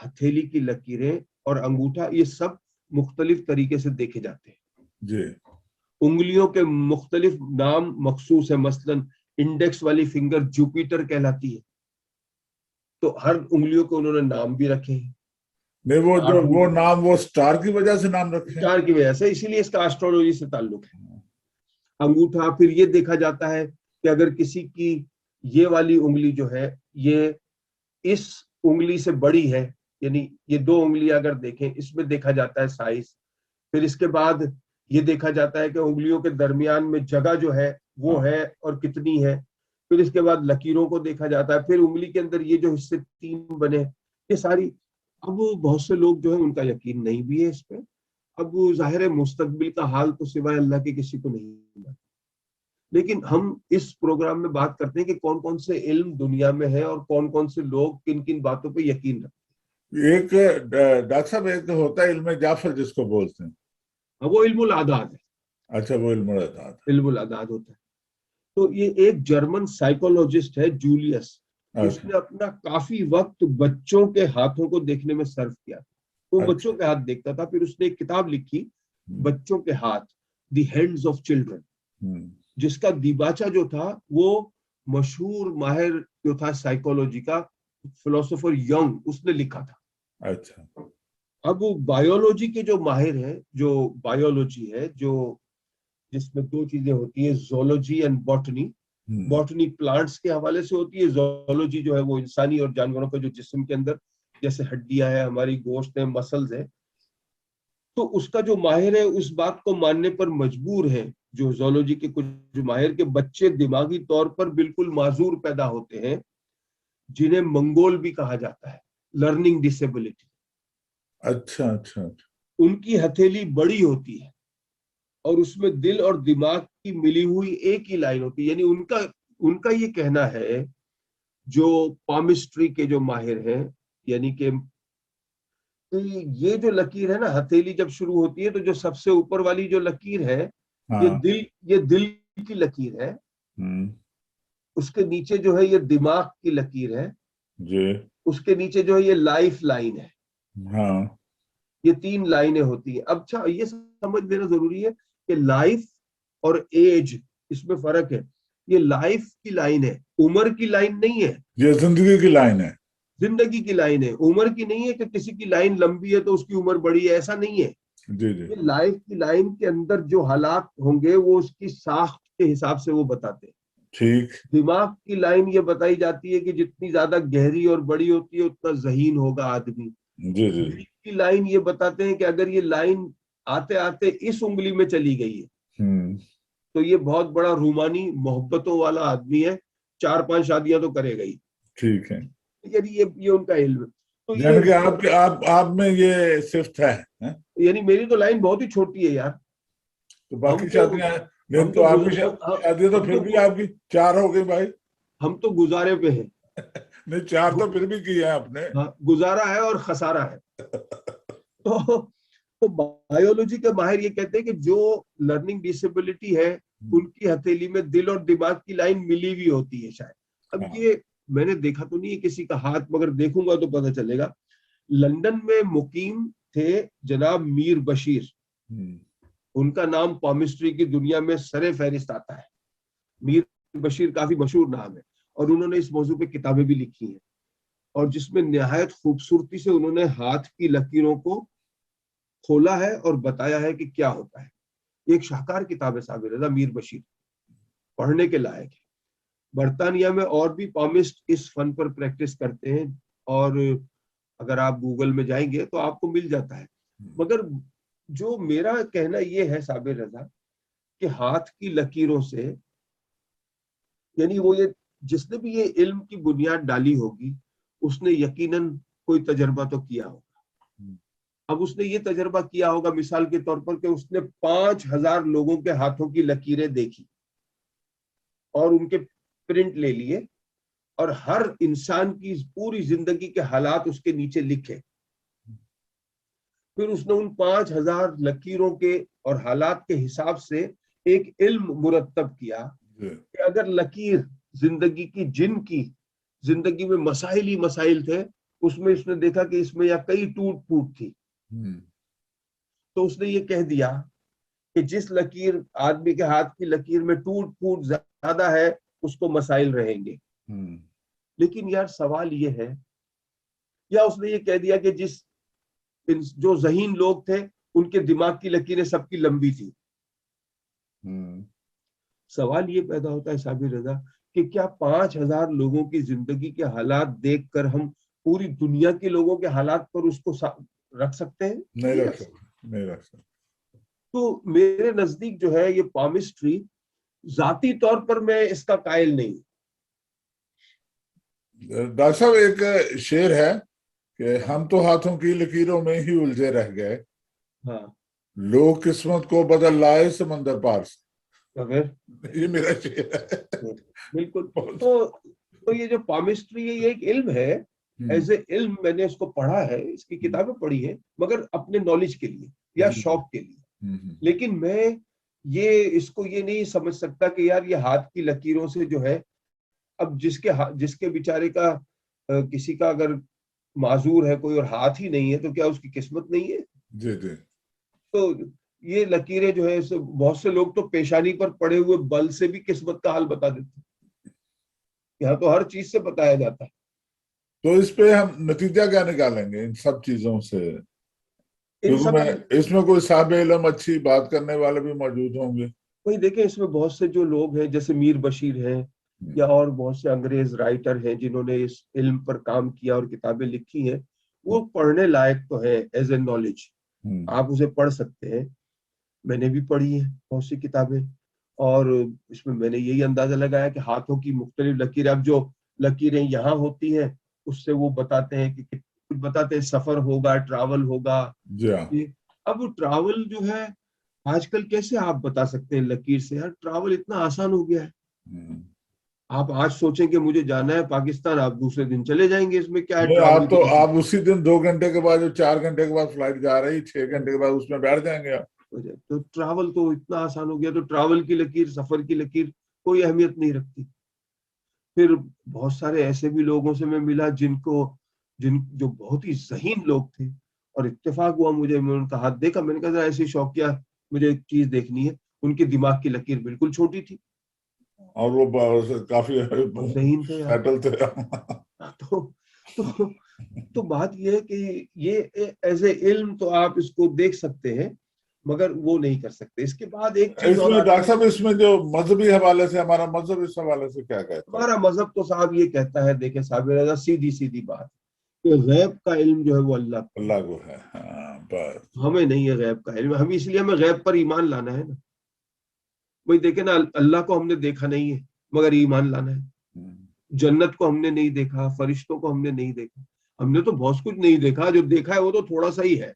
ہتھیلی کی لکیریں اور انگوٹھا یہ سب مختلف طریقے سے دیکھے جاتے ہیں جی انگلیوں کے مختلف نام مخصوص ہے مثلاً انڈیکس والی فنگر جوپیٹر کہلاتی ہے تو ہر انگلیوں کو انہوں نے نام بھی رکھے ہیں نہیں وہ نام وہ سٹار کی وجہ سے نام رکھے ہیں سٹار کی وجہ سے اسی لیے اس کا ایسٹرولوجی سے تعلق ہے انگوٹھا پھر یہ دیکھا جاتا ہے کہ اگر کسی کی یہ والی انگلی جو ہے یہ اس انگلی سے بڑی ہے یعنی یہ دو انگلیاں اگر دیکھیں اس میں دیکھا جاتا ہے سائز پھر اس کے بعد یہ دیکھا جاتا ہے کہ انگلیوں کے درمیان میں جگہ جو ہے وہ ہے اور کتنی ہے پھر اس کے بعد لکیروں کو دیکھا جاتا ہے پھر انگلی کے اندر یہ جو حصے 3 بنے یہ ساری اب بہت سے لوگ جو ہے ان کا یقین نہیں بھی ہے اس پہ اب ظاہر مستقبل کا حال تو سوائے اللہ کے کسی کو نہیں ہے لیکن ہم اس پروگرام میں بات کرتے ہیں کہ کون کون سے علم دنیا میں ہے اور کون کون سے لوگ کن کن باتوں پہ یقین رکھتے ہیں ایک ڈاکٹر صاحب ایک ہوتا ہے علم جعفر جس کو بولتے ہیں وہ علم الاعداد ہے اچھا وہ علم الاعداد علم الاعداد ہوتا ہے تو یہ ایک جرمن سائیکولوجسٹ ہے جولیس اس نے اپنا کافی وقت بچوں کے ہاتھوں کو دیکھنے میں صرف کیا وہ بچوں کے ہاتھ دیکھتا تھا پھر اس نے ایک کتاب لکھی بچوں کے ہاتھ دی ہینڈز آف چلڈرن جس کا دیباچہ جو تھا وہ مشہور ماہر جو تھا سائیکولوجی کا فلسفر ینگ اس نے لکھا تھا اچھا اب بایولوجی کے جو ماہر ہیں جو بایولوجی ہے جو جس میں 2 چیزیں ہوتی ہیں zoology and botany botany plants کے حوالے سے ہوتی ہے زولوجی جو ہے وہ انسانی اور جانوروں کا جو جسم کے اندر جیسے ہڈیاں ہیں ہماری گوشت ہیں مسلز ہیں تو اس کا جو ماہر ہے اس بات کو ماننے پر مجبور ہے جو زولوجی کے کچھ جو ماہر کے بچے دماغی طور پر بالکل معذور پیدا ہوتے ہیں جنہیں منگول بھی کہا جاتا ہے لرننگ ڈسیبلٹی اچھا اچھا ان کی ہتھیلی بڑی ہوتی ہے اور اس میں دل اور دماغ کی ملی ہوئی ایک ہی لائن ہوتی ہے یعنی ان کا یہ کہنا ہے جو پامسٹری کے جو ماہر ہیں یعنی کہ یہ جو لکیر ہے نا ہتھیلی جب شروع ہوتی ہے تو جو سب سے اوپر والی جو لکیر ہے یہ دل کی لکیر ہے اس کے نیچے جو ہے یہ دماغ کی لکیر ہے اس کے نیچے جو ہے یہ لائف لائن ہے یہ 3 لائنیں ہوتی ہیں اب اچھا یہ سمجھ لینا ضروری ہے کہ لائف اور ایج اس میں فرق ہے یہ لائف کی لائن ہے عمر کی لائن نہیں ہے یہ زندگی کی لائن ہے زندگی کی لائن ہے عمر کی نہیں ہے کہ کسی کی لائن لمبی ہے تو اس کی عمر بڑی ہے ایسا نہیں ہے یہ لائف کی لائن کے اندر جو حالات ہوں گے وہ اس کی ساخت کے حساب سے وہ بتاتے ہیں ٹھیک دماغ کی لائن یہ بتائی جاتی ہے کہ جتنی زیادہ گہری اور بڑی ہوتی ہے اتنا ذہین ہوگا آدمی کی لائن یہ بتاتے ہیں کہ اگر یہ لائن آتے آتے اس انگلی میں چلی گئی ہے تو یہ بہت بڑا رومانی محبتوں والا آدمی ہے 4-5 شادیاں تو کرے گئی ٹھیک ہے یعنی یہ ان کا علم تو یعنی کہ آپ میں یہ صفت ہے یعنی میری تو لائن بہت ہی چھوٹی ہے یار تو باقی شادیاں تو آپ کی شادیاں تو پھر بھی آپ کی 4 ہو گئی بھائی ہم تو گزارے پہ ہیں نہیں 4 تو پھر بھی کی ہے آپ نے گزارا ہے اور خسارہ ہے تو بایولوجی کے ماہر یہ کہتے ہیں کہ جو لرننگ ڈسیبلٹی ہے ان کی ہتھیلی میں دل اور دماغ کی لائن ملی ہوئی ہوتی ہے شاید اب یہ میں نے دیکھا تو نہیں ہے کسی کا ہاتھ مگر دیکھوں گا تو پتہ چلے گا لندن میں مقیم تھے جناب میر بشیر ان کا نام پامسٹری کی دنیا میں سر فہرست آتا ہے میر بشیر کافی مشہور نام ہے اور انہوں نے اس موضوع پہ کتابیں بھی لکھی ہیں اور جس میں نہایت خوبصورتی سے انہوں نے ہاتھ کی لکیروں کو کھولا ہے اور بتایا ہے کہ کیا ہوتا ہے ایک شاہکار کتاب ہے صابر رضا میر بشیر پڑھنے کے لائق ہے برطانیہ میں اور بھی پامسٹ اس فن پر پریکٹس کرتے ہیں اور اگر آپ گوگل میں جائیں گے تو آپ کو مل جاتا ہے مگر جو میرا کہنا یہ ہے صابر رضا کہ ہاتھ کی لکیروں سے یعنی وہ یہ جس نے بھی یہ علم کی بنیاد ڈالی ہوگی اس نے یقیناً کوئی تجربہ تو کیا ہوگا اب اس نے یہ تجربہ کیا ہوگا مثال کے طور پر کہ اس نے 5000 لوگوں کے ہاتھوں کی لکیریں دیکھی اور ان کے پرنٹ لے لیے اور ہر انسان کی پوری زندگی کے حالات اس کے نیچے لکھے پھر اس نے ان 5000 لکیروں کے اور حالات کے حساب سے ایک علم مرتب کیا کہ اگر لکیر زندگی کی جن کی زندگی میں مسائل ہی مسائل تھے اس میں اس نے دیکھا کہ اس میں یا کئی ٹوٹ پھوٹ تھی، تو اس نے یہ کہہ دیا کہ جس لکیر آدمی کے ہاتھ کی لکیر میں ٹوٹ پھوٹ زیادہ ہے اس کو مسائل رہیں گے. لیکن یار سوال یہ ہے، یا اس نے یہ کہہ دیا کہ جو ذہین لوگ تھے ان کے دماغ کی لکیریں سب کی لمبی تھی. سوال یہ پیدا ہوتا ہے صابر رضا کہ کیا 5,000 لوگوں کی زندگی کے حالات دیکھ کر ہم پوری دنیا کے لوگوں کے حالات پر اس کو رکھ سکتے ہیں؟ نہیں رکھ سکتے. تو میرے نزدیک جو ہے یہ پامسٹری ذاتی طور پر میں اس کا قائل نہیں. ڈاکٹر صاحب ایک شعر ہے کہ ہم تو ہاتھوں کی لکیروں میں ہی الجھے رہ گئے، ہاں لوگ قسمت کو بدل لائے سمندر پار سے. یہ میرا شعر ہے. بالکل. تو یہ جو پامسٹری ہے یہ ایک علم ہے، ایز اے علم میں نے اس کو پڑھا ہے، اس کی کتابیں پڑھی ہیں، مگر اپنے نالج کے لیے یا شوق کے لیے. لیکن میں اس کو یہ نہیں سمجھ سکتا کہ یار یہ ہاتھ کی لکیروں سے جو ہے، اب جس کے بیچارے کا کسی کا اگر معذور ہے کوئی اور ہاتھ ہی نہیں ہے تو کیا اس کی قسمت نہیں ہے؟ جی جی. تو یہ لکیریں جو ہے بہت سے لوگ تو پیشانی پر پڑے ہوئے بل سے بھی قسمت کا حال بتا دیتے ہیں. یہاں تو ہر چیز سے بتایا جاتا ہے. تو اس پہ ہم نتیجہ کیا نکالیں گے ان سب چیزوں سے؟ اس میں کوئی صاحب علم اچھی بات کرنے والے بھی موجود ہوں گے. وہی دیکھیں، اس میں بہت سے جو لوگ ہیں جیسے میر بشیر ہیں یا اور بہت سے انگریز رائٹر ہیں جنہوں نے اس علم پر کام کیا اور کتابیں لکھی ہیں، وہ پڑھنے لائق تو ہے ایز اے نالج. آپ اسے پڑھ سکتے ہیں. میں نے بھی پڑھی ہیں بہت سی کتابیں، اور اس میں نے یہی اندازہ لگایا کہ ہاتھوں کی مختلف لکیریں، اب جو لکیریں یہاں ہوتی ہیں اس سے وہ بتاتے ہیں کہ بتاتے ہیں سفر ہوگا، ٹراول ہوگا. اب ٹراول جو ہے آج کل کیسے آپ بتا سکتے ہیں لکیر سے؟ یار ٹراول اتنا آسان ہو گیا ہے. آپ آج سوچیں کہ مجھے جانا ہے پاکستان، آپ دوسرے دن چلے جائیں گے. اس میں کیا ہے ٹراول؟ آپ اسی دن 2 گھنٹے کے بعد جو 4 گھنٹے کے بعد فلائٹ جا رہی 6 گھنٹے کے بعد اس میں بیٹھ جائیں گے آپ. تو ٹراول تو اتنا آسان ہو گیا. تو ٹراول کی لکیر، سفر کی لکیر کوئی اہمیت نہیں رکھتی. پھر بہت سارے ایسے بھی لوگوں سے میں ملا جو بہت ہی ذہین لوگ تھے، اور اتفاق ہوا میں ان کا ہاتھ دیکھا. میں نے کہا ایسی شوقیہ مجھے ایک چیز دیکھنی ہے. ان کے دماغ کی لکیر بالکل چھوٹی تھی اور وہ کافی ذہین تھے. سیٹل تھے. تو بات یہ ہے کہ یہ ایز اے علم تو آپ اس کو دیکھ سکتے ہیں مگر وہ نہیں کر سکتے. اس کے بعد ایک چیز اس میں ڈاکٹر صاحب اس میں جو مذہبی حوالے سے ہمارا مذہب اس حوالے سے کیا کہتا ہے؟ ہمارا مذہب تو صاحب یہ کہتا ہے، دیکھیں صاحب رضا، سیدھی بات کہ غیب کا علم جو ہے وہ اللہ کو ہے. ہمیں نہیں ہے غیب کا علم. اس لیے ہمیں غیب پر ایمان لانا ہے نا. بھائی دیکھیں نا، اللہ کو ہم نے دیکھا نہیں ہے مگر ایمان لانا ہے. جنت کو ہم نے نہیں دیکھا، فرشتوں کو ہم نے نہیں دیکھا. ہم نے تو بہت کچھ نہیں دیکھا، جو دیکھا ہے وہ تو تھوڑا سا ہی ہے.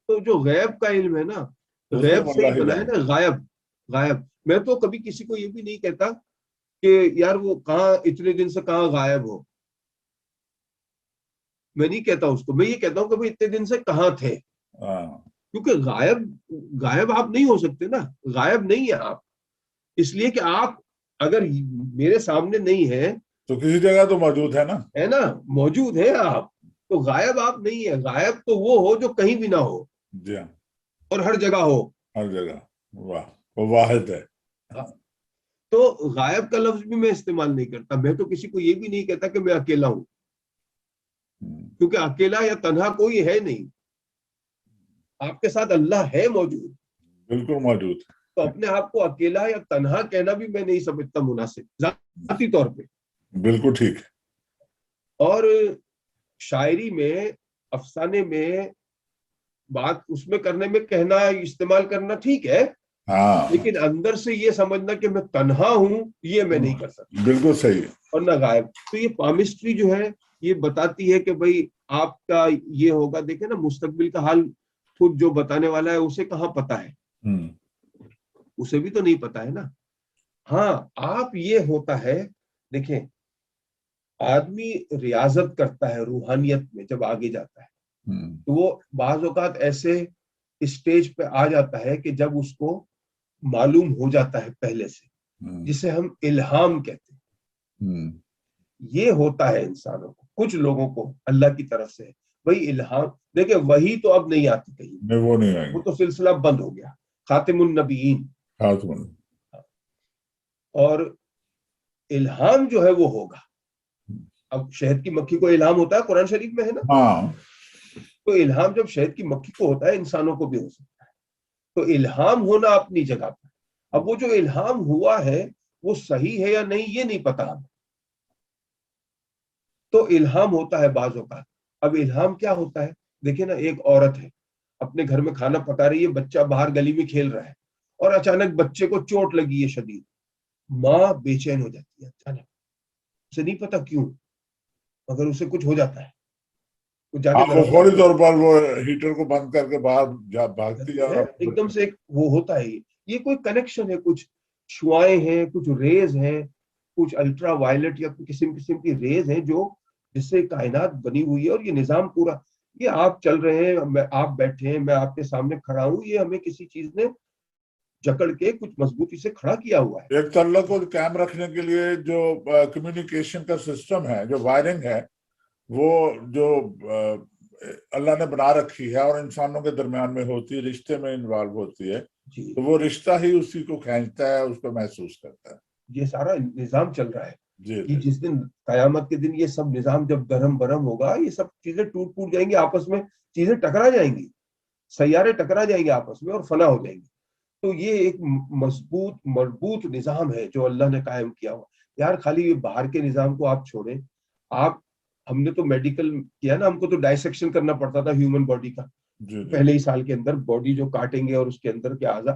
تو جو غیب کا علم ہے نا، غیب سے ہی بنا ہے نا. غائب. میں تو کبھی کسی کو یہ بھی نہیں کہتا کہ یار وہ کہاں اتنے دن سے کہاں غائب ہو. میں نہیں کہتا اس کو. میں یہ کہتا ہوں کہ اتنے دن سے کہاں تھے. کیونکہ غائب آپ نہیں ہو سکتے نا. غائب نہیں ہے آپ، اس لیے کہ آپ اگر میرے سامنے نہیں ہے تو کسی جگہ تو موجود ہے نا. موجود ہے آپ. تو غائب آپ نہیں ہے. غائب تو وہ ہو جو کہیں بھی نہ ہو اور ہر جگہ ہو. ہر جگہ. واہ، وہ واحد ہے. تو غائب کا لفظ بھی میں استعمال نہیں کرتا. میں تو کسی کو یہ بھی نہیں کہتا کہ میں اکیلا ہوں، کیونکہ اکیلا یا تنہا کوئی ہے نہیں. آپ کے ساتھ اللہ ہے موجود، بالکل موجود. تو اپنے آپ کو اکیلا یا تنہا کہنا بھی میں نہیں سمجھتا مناسب ذاتی طور پہ. بالکل ٹھیک. اور شاعری میں، افسانے میں بات اس میں کرنے میں کہنا، استعمال کرنا ٹھیک ہے، لیکن اندر سے یہ سمجھنا کہ میں تنہا ہوں یہ میں نہیں کر سکتا. بالکل صحیح ہے. اور نہ غائب. تو یہ پامسٹری جو ہے یہ بتاتی ہے کہ بھئی آپ کا یہ ہوگا. دیکھیں نا، مستقبل کا حال خود جو بتانے والا ہے اسے کہاں پتا ہے؟ اسے بھی تو نہیں پتا ہے نا. ہاں آپ یہ ہوتا ہے، دیکھیں آدمی ریاضت کرتا ہے روحانیت میں جب آگے جاتا ہے تو وہ بعض اوقات ایسے اسٹیج پہ آ جاتا ہے کہ جب اس کو معلوم ہو جاتا ہے پہلے سے، جسے ہم الہام کہتے ہیں. یہ ہوتا ہے انسانوں کو. کچھ لوگوں کو اللہ کی طرف سے وہی الہام. دیکھیں وہی تو اب نہیں آتی کہیں, نہیں وہ نہیں آئیں وہ گے. تو سلسلہ بند ہو گیا, خاتم النبیین. ہاں تم اور الہام جو ہے وہ ہوگا. اب شہد کی مکھی کو الہام ہوتا ہے, قرآن شریف میں ہے نا, ہاں تو الہام جب شہد کی مکھی کو ہوتا ہے انسانوں کو بھی ہو سکتا ہے. تو الہام ہونا اپنی جگہ پر. اب وہ جو الہام ہوا ہے وہ صحیح ہے یا نہیں یہ نہیں پتا ہمیں, تو الہام ہوتا ہے بعض اوقات. اب الہام کیا ہوتا ہے, دیکھیں نا ایک عورت ہے اپنے گھر میں کھانا پکا رہی ہے, بچہ باہر گلی میں کھیل رہا ہے اور اچانک بچے کو چوٹ لگی ہے شدید, ماں بے چین ہو جاتی ہے اچانک, اسے نہیں پتا کیوں مگر اسے کچھ ہو جاتا ہے, وہ جا کے وہ دروازہ فوری طور پر وہ ہیٹر کو بند کر کے باہر بھاگتی ہے. ایک دم سے ایک وہ ہوتا ہے, یہ کوئی کنیکشن ہے, کچھ شعائیں ہیں, کچھ ریز ہیں, کچھ الٹرا وائلٹ یا قسم کی ریز ہیں جو جس سے کائنات بنی ہوئی ہے. اور یہ نظام پورا, یہ آپ چل رہے ہیں, آپ بیٹھے ہیں, میں آپ کے سامنے کھڑا ہوں, یہ ہمیں کسی چیز نے جکڑ کے کچھ مضبوطی سے کھڑا کیا ہوا ہے. ایک تعلق کو قائم رکھنے کے لیے جو کمیونیکیشن کا سسٹم ہے, جو وائرنگ ہے, وہ جو اللہ نے بنا رکھی ہے اور انسانوں کے درمیان میں ہوتی ہے, رشتے میں انوالو ہوتی ہے, جی تو وہ رشتہ ہی اسی کو کھینچتا ہے, اس کو محسوس کرتا ہے. یہ سارا نظام چل رہا ہے. جی یہ جس دن قیامت کے دن یہ سب نظام جب درہم برہم ہوگا, یہ سب چیزیں ٹوٹ جائیں گی آپس میں, چیزیں ٹکرا جائیں گی, سیارے ٹکرا جائیں گے آپس میں اور فنا ہو جائیں گے. تو یہ ایک مضبوط مربوط نظام ہے جو اللہ نے قائم کیا ہوا. یار خالی یہ باہر کے نظام کو آپ چھوڑیں, آپ ہم نے تو میڈیکل کیا نا, ہم کو تو ڈائسیکشن کرنا پڑتا تھا ہیومن باڈی کا, جی پہلے ہی سال کے اندر باڈی جو کاٹیں گے اور اس کے اندر کے اعضاء,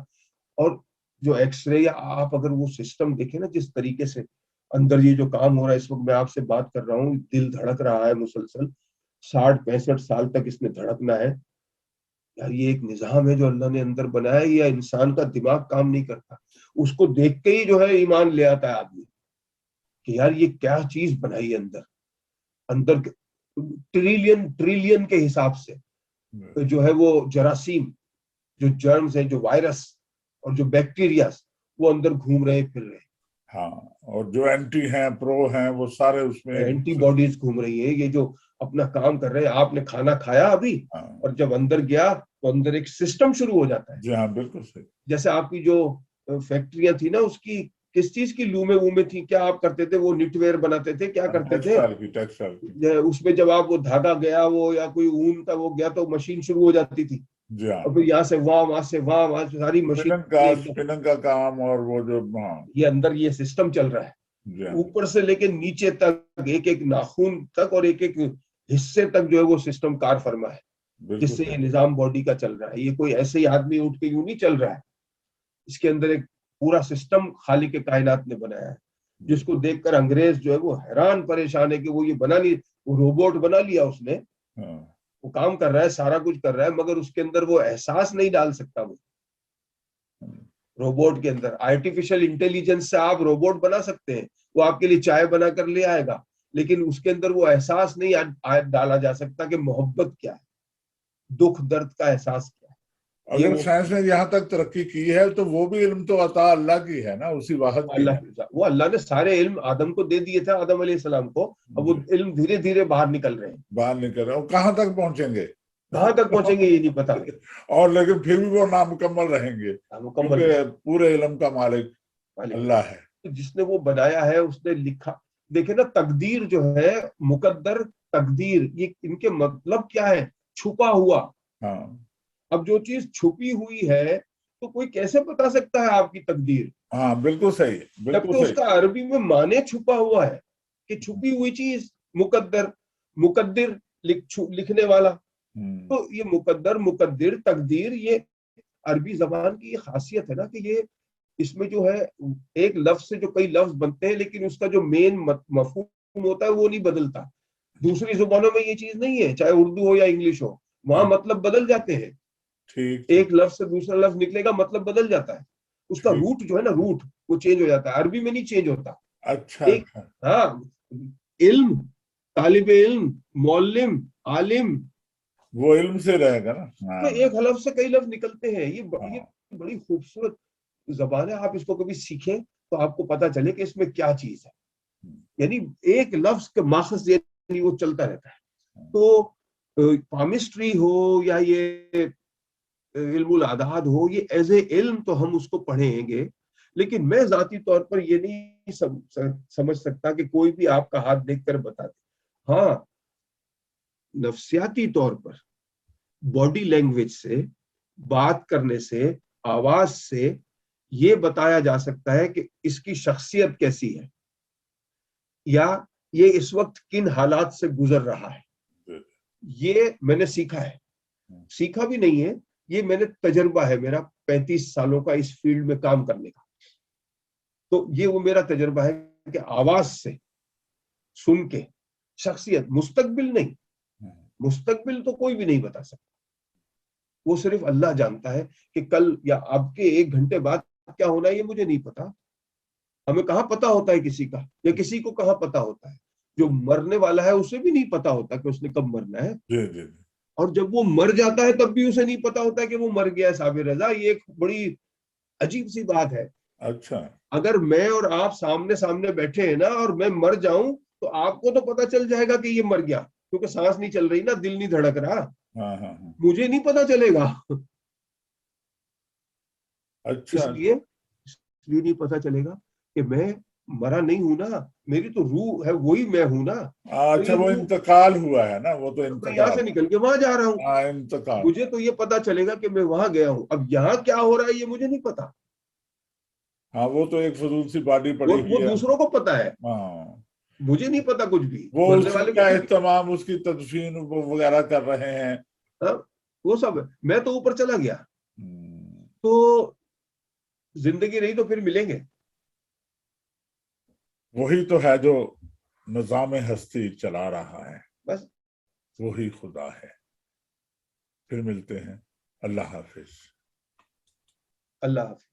اور جو ایکس رے یا آپ اگر وہ سسٹم دیکھیں نا جس طریقے سے اندر یہ جو کام ہو رہا ہے, اس وقت میں آپ سے بات کر رہا ہوں, دل دھڑک رہا ہے مسلسل, 60-65 سال تک اس نے دھڑکنا ہے. یار یہ ایک نظام ہے جو اللہ نے اندر بنایا ہے, یا انسان کا دماغ کام نہیں کرتا, اس کو دیکھ کے ہی جو ہے ایمان لے آتا ہے آدمی کہ یار یہ کیا چیز بنائی ہے اندر ٹریلین کے حساب سے جو ہے وہ جراثیم, جو جرمز ہیں, جو وائرس اور جو بیکٹیریاز وہ اندر گھوم رہے پھر رہے. ہاں, اور جو اینٹی ہیں, پرو ہیں, وہ سارے اس میں اینٹی باڈیز گھوم رہی ہیں, یہ جو اپنا کام کر رہے ہیں. آپ نے کھانا کھایا ابھی, اور جب اندر گیا تو اندر ایک سسٹم شروع ہو جاتا ہے. جی ہاں بالکل صحیح. جیسے آپ کی جو فیکٹریاں تھی نا, اس کی کس چیز کی لومے تھی, کیا آپ کرتے تھے, وہ نٹ ویئر بناتے تھے, کیا کرتے تھے, ٹیکسٹائل کی. اس میں جب آپ وہ دھاگا گیا وہ یا کوئی اون کا وہ گیا تو مشین شروع ہو جاتی تھی, جی ہاں, اور پھر یہاں سے وہاں سے وہاں ساری مشین, اسپننگ کا کام, اور وہ جو یہ اندر یہ سسٹم چل رہا ہے. جی ہاں, اوپر سے لے کے نیچے تک, ایک ایک ناخون تک اور ایک ایک حصے تک جو ہے وہ سسٹم کار فرما ہے, جس سے یہ نظام باڈی کا چل رہا ہے. یہ کوئی ایسے ہی آدمی اٹھ کے یوں نہیں چل رہا ہے, اس کے اندر ایک پورا سسٹم خالق کائنات نے بنایا ہے, جس کو دیکھ کر انگریز جو ہے وہ حیران پریشان ہے کہ وہ یہ بنا لی, وہ روبوٹ بنا لیا اس نے, وہ کام کر رہا ہے, سارا کچھ کر رہا ہے, مگر اس کے اندر وہ احساس نہیں ڈال سکتا. وہ روبوٹ کے اندر آرٹیفیشل انٹیلیجنس سے آپ روبوٹ بنا سکتے ہیں, وہ آپ کے لیے چائے بنا کر لے آئے گا, لیکن اس کے اندر وہ احساس نہیں ڈالا جا سکتا کہ محبت کیا ہے, دکھ درد کا احساس کیا ہے. اگر سائنس نے یہاں تک ترقی کی ہے تو وہ بھی علم تو عطا اللہ کی ہے نا, اسی واحد کی ہے. وہ اللہ نے سارے علم آدم کو دے دیے تھے, آدم علیہ السلام کو, اب وہ علم دھیرے دھیرے باہر نکل رہے ہیں. باہر نکل رہے ہیں, کہاں تک پہنچیں گے, کہاں تک پہنچیں گے یہ نہیں پتا, اور لیکن پھر بھی وہ نامکمل رہیں گے, کیونکہ پورے علم کا مالک اللہ ہے. جس نے وہ بنایا ہے اس نے لکھا. دیکھیں نا تقدیر جو ہے, مقدر تقدیر, یہ ان کے مطلب کیا ہے, چھپا ہوا. ہاں, اب جو چیز چھپی ہوئی ہے تو کوئی کیسے بتا سکتا ہے آپ کی تقدیر؟ ہاں بالکل صحیح, بالکل جبکہ اس کا عربی میں معنی چھپا ہوا ہے کہ چھپی ہوئی چیز, مقدر لکھنے والا. تو یہ مقدر تقدیر, یہ عربی زبان کی یہ خاصیت ہے نا کہ یہ اس میں جو ہے ایک لفظ سے جو کئی لفظ بنتے ہیں, لیکن اس کا جو مین مفہوم ہوتا ہے وہ نہیں بدلتا. دوسری زبانوں میں یہ چیز نہیں ہے, چاہے اردو ہو یا انگلش ہو, وہاں مطلب بدل جاتے ہیں. ایک لفظ سے دوسرا لفظ نکلے گا, مطلب بدل جاتا ہے, اس کا روٹ جو ہے نا, روٹ وہ چینج ہو جاتا ہے. عربی میں نہیں چینج ہوتا. اچھا, ہاں, علم, طالب علم, معلم, عالم, وہ علم سے رہے گا نا. ایک لفظ سے کئی لفظ نکلتے ہیں. یہ بڑی خوبصورت زبان ہے, آپ اس کو کبھی سیکھیں تو آپ کو پتا چلے کہ اس میں کیا چیز ہے. یعنی ایک لفظ کے ماخذ یہ نہیں وہ چلتا رہتا ہے. تو پامسٹری ہو یا یہ علم العداد ہو, یہ ایز اے علم تو ہم اس کو پڑھیں گے, لیکن میں ذاتی طور پر یہ نہیں سمجھ سکتا کہ کوئی بھی آپ کا ہاتھ دیکھ کر بتا دے. ہاں نفسیاتی طور پر باڈی لینگویج سے, بات کرنے سے, آواز سے یہ بتایا جا سکتا ہے کہ اس کی شخصیت کیسی ہے یا یہ اس وقت کن حالات سے گزر رہا ہے. یہ میں نے سیکھا ہے, سیکھا بھی نہیں ہے, یہ میں نے تجربہ ہے میرا 35 سالوں کا اس فیلڈ میں کام کرنے کا. تو یہ وہ میرا تجربہ ہے کہ آواز سے سن کے شخصیت, مستقبل نہیں, مستقبل تو کوئی بھی نہیں بتا سکتا, وہ صرف اللہ جانتا ہے کہ کل یا اب کے 1 گھنٹے بعد کیا ہونا ہے یہ مجھے نہیں پتا. ہمیں کہاں پتا ہوتا ہے کسی کا, یا کسی کو کہاں پتا ہوتا ہے. جو مرنے والا ہے اسے بھی نہیں پتا ہوتا کہ اس نے کب مرنا ہے. اور جب وہ مر جاتا ہے تب بھی اسے نہیں پتا ہوتا کہ وہ مر گیا ہے. صابر رضا, یہ ایک بڑی عجیب سی بات ہے. اچھا, اگر میں اور آپ سامنے سامنے بیٹھے ہیں نا, اور میں مر جاؤں تو آپ کو تو پتا چل جائے گا کہ یہ مر گیا, کیونکہ سانس نہیں چل رہی نا, دل نہیں دھڑک رہا. مجھے نہیں پتا چلے گا. اچھا, اس لیے نہیں پتا چلے گا کہ میں مرا نہیں ہوں نا, میری تو روح ہے, وہی میں ہوں نا. اچھا, وہ انتقال ہوا ہے نا, وہ تو میں یہاں سے نکل کے وہاں جا رہا ہوں. انتقال, مجھے تو یہ پتا چلے گا کہ میں وہاں گیا ہوں. اب یہاں کیا ہو رہا ہے یہ مجھے نہیں پتا. ہاں وہ تو ایک فضول سی باڈی پڑی وہ ہوئی ہے. دوسروں کو پتا ہے, ہاں, مجھے نہیں پتا کچھ بھی. وہ مرنے اس والے کا کو اہتمام, اس کی تدفین وغیرہ کر رہے ہیں. وہ سب ہے. میں تو اوپر چلا گیا, تو زندگی رہی تو پھر ملیں گے. وہی تو ہے جو نظام ہستی چلا رہا ہے, بس وہی خدا ہے. پھر ملتے ہیں. اللہ حافظ. اللہ حافظ.